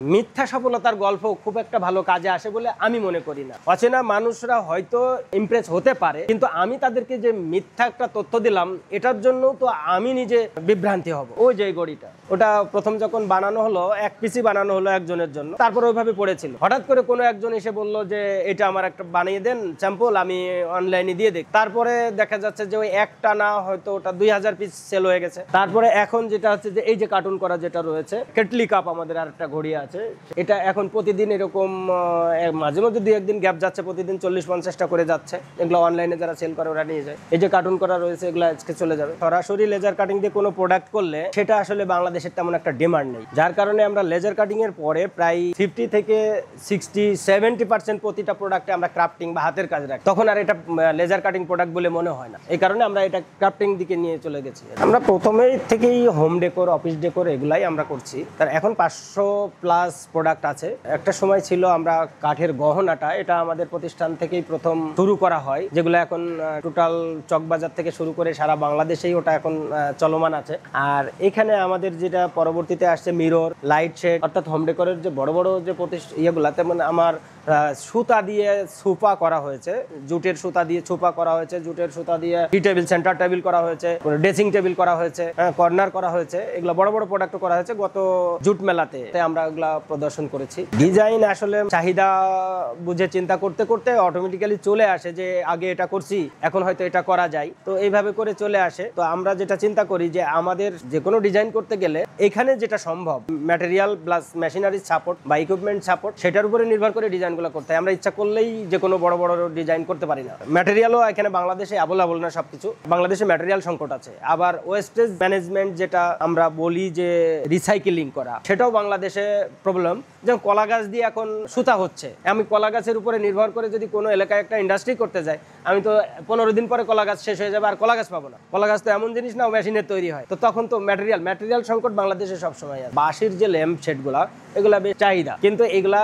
মিথ্যা সফলতার গল্প খুব একটা ভালো কাজে আসে বলে আমি মনে করি না। অচেনা মানুষরা হয়তো ইমপ্রেস হতে পারে, কিন্তু আমি তাদেরকে যে মিথ্যা একটা তথ্য দিলাম এটার জন্য তো আমি নিজে বিভ্রান্তি হব। ওই যে গড়িটা, ওটা প্রথম যখন বানানো হলো, এক পিসি বানানো হলো একজনের জন্য, তারপর ওইভাবে পড়েছিল। হঠাৎ করে কোনো একজন এসে বললো যে এটা আমার একটা বানিয়ে দেন স্যাম্পল, আমি অনলাইনে দিয়ে দেখ। তারপরে দেখা যাচ্ছে যে ওই একটা না হয়তো ওটা 2000 পিস সেল হয়ে গেছে। তারপরে এখন যেটা হচ্ছে যে এই যে কার্টুন করা যেটা রয়েছে, কেটলি কাপ আমাদের আর একটা ঘড়ি আছে, এটা এখন প্রতিদিন এরকম মাঝে মধ্যে 2-1 দিন গ্যাপ যাচ্ছে, প্রতিদিন 40-50টা করে যাচ্ছে। এগুলো অনলাইনে যারা সেল করে ওরা নিয়ে যায়। এই যে কার্টুন করা রয়েছে এগুলো আজকে চলে যাবে। সরাসরি লেজার কাটিং দিয়ে কোনো প্রোডাক্ট করলে সেটা আসলে বাংলাদেশের তেমন একটা ডিমান্ড নেই, যার কারণে আমরা লেজার কাটিং এর পরে প্রায় 50 থেকে 60-70% প্রতিটা প্রোডাক্টে আমরা ক্রাফটিং বা হাতের কাজ রাখি। তখন আর এটা লেজার কাটিং প্রোডাক্ট বলে মনে হয় না, এই কারণে আমরা এটা ক্রাফটিং দিকে নিয়ে চলে গেছি। আমরা প্রথমেই থেকেই হোম ডেকোর, অফিস ডেকোর এগুলাই আমরা করছি। তার এখন 500+ প্রোডাক্ট আছে। একটা সময় ছিল আমরা কাঠের গহনাটা, এটা আমাদের প্রতিষ্ঠান থেকেই প্রথম শুরু করা হয়, যেগুলো এখন টোটাল চকবাজার থেকে শুরু করে সারা বাংলাদেশেই ওটা এখন চলমান আছে। আর এখানে আমাদের যেটা পরবর্তীতে আসছে মিরর, লাইট শেড, অর্থাৎ হোম ডেকোরের যে বড় বড় যে ইয়েগুলা, তেমন আমার সুতা দিয়ে ছোপা করা হয়েছে, জুটের সুতা দিয়ে ছোপা করা হয়েছে, জুটের সুতা দিয়ে টি টেবিল, সেন্টার টেবিল করা হয়েছে, ড্রেসিং টেবিল করা হয়েছে, কর্নার করা হয়েছে। এগুলো বড় বড় প্রোডাক্ট করা হয়েছে গত জুট মেলাতে, আমরা এগুলা প্রদর্শন করেছি। ডিজাইন আসলে চাহিদা বুঝে চিন্তা করতে করতে অটোমেটিক্যালি চলে আসে যে আগে এটা করছি, এখন হয়তো এটা করা যায়, তো এইভাবে করে চলে আসে। তো আমরা যেটা চিন্তা করি যে আমাদের যে কোনো ডিজাইন করতে গেলে এখানে যেটা সম্ভব, ম্যাটেরিয়াল প্লাস মেশিনারি সাপোর্ট বা ইকুইপমেন্ট সাপোর্ট, সেটার উপরে নির্ভর করে ডিজাইনগুলো করতে হয়। আমরা ইচ্ছা করলেই যে কোনো বড় বড় ডিজাইন করতে পারি না। ম্যাটেরিয়ালও এখানে বাংলাদেশে অ্যাভেলেবল না সবকিছু, বাংলাদেশে ম্যাটেরিয়াল সংকট আছে। আবার ওয়েস্টেজ ম্যানেজমেন্ট যেটা আমরা বলি যে রিসাইকেলিং করা, সেটাও বাংলাদেশে প্রবলেম। যেমন কলা গাছ দিয়ে এখন সুতা হচ্ছে, আমি কলা গাছের উপরে নির্ভর করে যদি কোনো এলাকায় একটা ইন্ডাস্ট্রি করতে যাই, আমি তো 15 দিন পরে কলা গাছ শেষ হয়ে যাবে, আর কলা গাছ পাবো না। কলা গাছ তো এমন জিনিস না, মেশিনের তৈরি হয়, তো তখন তো ম্যাটেরিয়াল সংকট বাংলাদেশে সবসময় আছে। বাঁশের যে ল্যাম্প সেটগুলা, এগুলা বেশ চাহিদা, কিন্তু এগুলা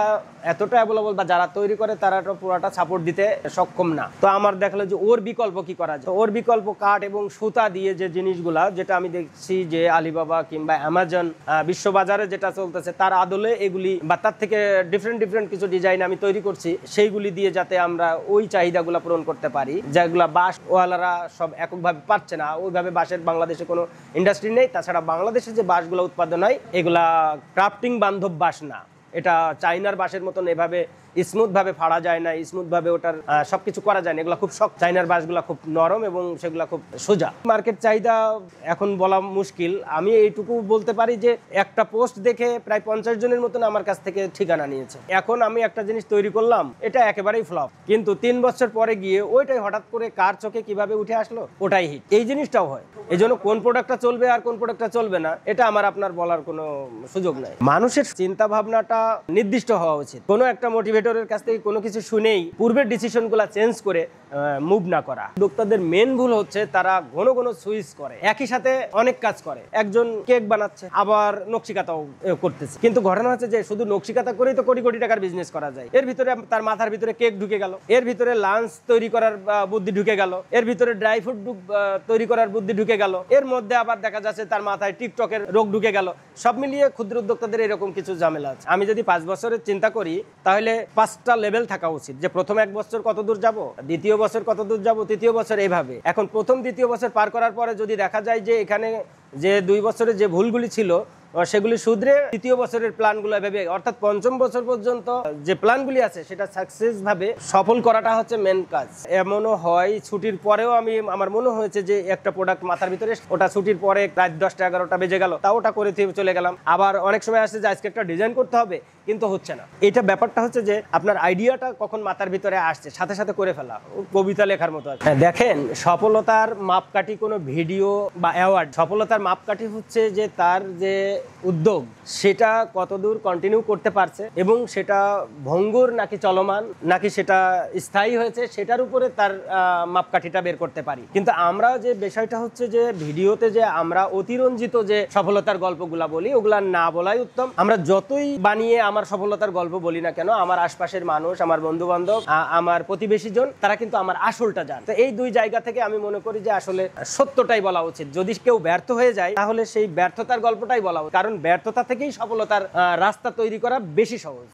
এতটা অ্যাভেলেবল বা যারা তৈরি করে তারা পুরোটা সাপোর্ট দিতে সক্ষম না। তো আমার দেখলো যে ওর বিকল্প কি করা যায়। ওর বিকল্প কাঠ এবং সুতা দিয়ে যে জিনিসগুলা, যেটা আমি দেখছি যে আলিবাবা কিংবা অ্যামাজন বিশ্ববাজারে যেটা চলতেছে, তার আদলে এগুলি বা তার থেকে ডিফারেন্ট কিছু ডিজাইন আমি তৈরি করছি, সেইগুলি দিয়ে যাতে আমরা ওই চাহিদাগুলো পূরণ করতে পারি, যেগুলা বাঁশ ওয়ালারা সব এককভাবে পাচ্ছে না। ওইভাবে বাঁশের বাংলাদেশে কোনো ইন্ডাস্ট্রি নেই। তাছাড়া বাংলাদেশে যে বাঁশগুলো উৎপাদন হয়, এগুলা ক্রাফটিং বান্ধব বাঁশ না। এটা চাইনার বাঁশের মতন এভাবে স্মুথ ভাবে ফাড়া যায় না, স্মুথ ভাবে ওটার সবকিছু করা যায় না। এগুলো খুব শক্ত, চাইনার বাঁশগুলো খুব নরম এবং সেগুলো খুব সোজা। মার্কেট চাহিদা এখন বলা মুশকিল। আমি এইটুকু বলতে পারি যে একটা পোস্ট দেখে প্রায় 50 জনের মতন আমার কাছ থেকে ঠিকানা নিয়েছে। এখন আমি একটা জিনিস তৈরি করলাম, এটা একেবারেই ফ্লপ, কিন্তু 3 বছর পরে গিয়ে ওইটাই হঠাৎ করে কার চোখে কিভাবে উঠে আসলো, ওটাই হিট। এই জিনিসটাও হয়। এই জন্য কোন প্রোডাক্টটা চলবে আর কোন প্রোডাক্টটা চলবে না, এটা আমার আপনার বলার কোনো সুযোগ নাই। মানুষের চিন্তা ভাবনাটা নির্দিষ্ট হওয়া উচিত। কোনো একটা মোটিভেটরের কাছ থেকে কোনো কিছু শুনেই পূর্বের ডিসিশনগুলো চেঞ্জ করে মুভ না করা। উদ্যোক্তাদের মেন ভুল হচ্ছে তারা ঘন ঘন সুইচ করে, একই সাথে অনেক কাজ করে। একজন কেক বানাচ্ছে, আবার নকশিকাতাও করতেছে, কিন্তু ঘটনা হচ্ছে যে শুধু নকশিকাতা করেই তো কোটি কোটি টাকার বিজনেস করা যায়। এর ভিতরে তার মাথার ভিতরে কেক ঢুকে গেল, এর ভিতরে লাঞ্চ তৈরি করার বুদ্ধি ঢুকে গেল, এর ভিতরে ড্রাই ফ্রুট তৈরি করার বুদ্ধি ঢুকে গেল, এর মধ্যে আবার দেখা যাচ্ছে তার মাথায় টিকটকের রোগ ঢুকে গেল। সব মিলিয়ে ক্ষুদ্র উদ্যোক্তাদের এরকম কিছু ঝামেলা আছে। আমি যদি 5 বছরের চিন্তা করি, তাহলে 5টা লেভেল থাকা উচিত, যে প্রথম 1 বছর কত দূর যাব, দ্বিতীয় বছর কত দূর যাব, তৃতীয় বছর, এইভাবে। এখন প্রথম দ্বিতীয় বছর পার করার পরে যদি দেখা যায় যে এখানে যে 2 বছরের যে ভুলগুলি ছিল সেগুলি শুধরে তৃতীয় বছরের প্ল্যানগুলো এভাবে, অর্থাৎ 5ম বছর পর্যন্ত যে প্ল্যানগুলি আছে সেটা সাকসেস ভাবে সফল করাটা হচ্ছে মেন কাজ। এমনও হয় ছুটির পরেও আমার মনে হয়েছে যে একটা প্রোডাক্ট মাথার ভিতরে, ওটা ছুটির পরে রাত 10টা-11টা বেজে গেল, তা ওটা করে চলে গেলাম। আবার অনেক সময় আসছে যে আজকে একটা ডিজাইন করতে হবে, কিন্তু হচ্ছে না। এটা ব্যাপারটা হচ্ছে যে আপনার আইডিয়াটা কখন মাথার ভিতরে আসছে, সাথে সাথে করে ফেলা, কবিতা লেখার মতো। দেখেন, সফলতার মাপকাঠি কোনো ভিডিও বা অ্যাওয়ার্ড, সফলতার মাপকাঠি হচ্ছে যে তার যে উদ্যোগ সেটা কতদূর কন্টিনিউ করতে পারছে এবং সেটা ভঙ্গুর নাকি চলমান নাকি সেটা স্থায়ী হয়েছে, সেটার উপরে তার মাপকাঠিটা বের করতে পারি। কিন্তু আমরা যে বিষয়টা হচ্ছে যে ভিডিওতে যে আমরা অতিরঞ্জিত যে সফলতার গল্পগুলা বলি, ওগুলা না বলাই উত্তম। আমরা যতই বানিয়ে আমার সফলতার গল্প বলি না কেন, আমার আশপাশের মানুষ, আমার বন্ধু বান্ধব, আমার প্রতিবেশীজন, তারা কিন্তু আমার আসলটা জানে। তো এই দুই জায়গা থেকে আমি মনে করি যে আসলে সত্যটাই বলা উচিত। যদি কেউ ব্যর্থ হয়ে যায়, তাহলে সেই ব্যর্থতার গল্পটাই বলা উচিত। কারণ ব্যর্থতা থেকেই সফলতার রাস্তা তৈরি করা বেশি সহজ।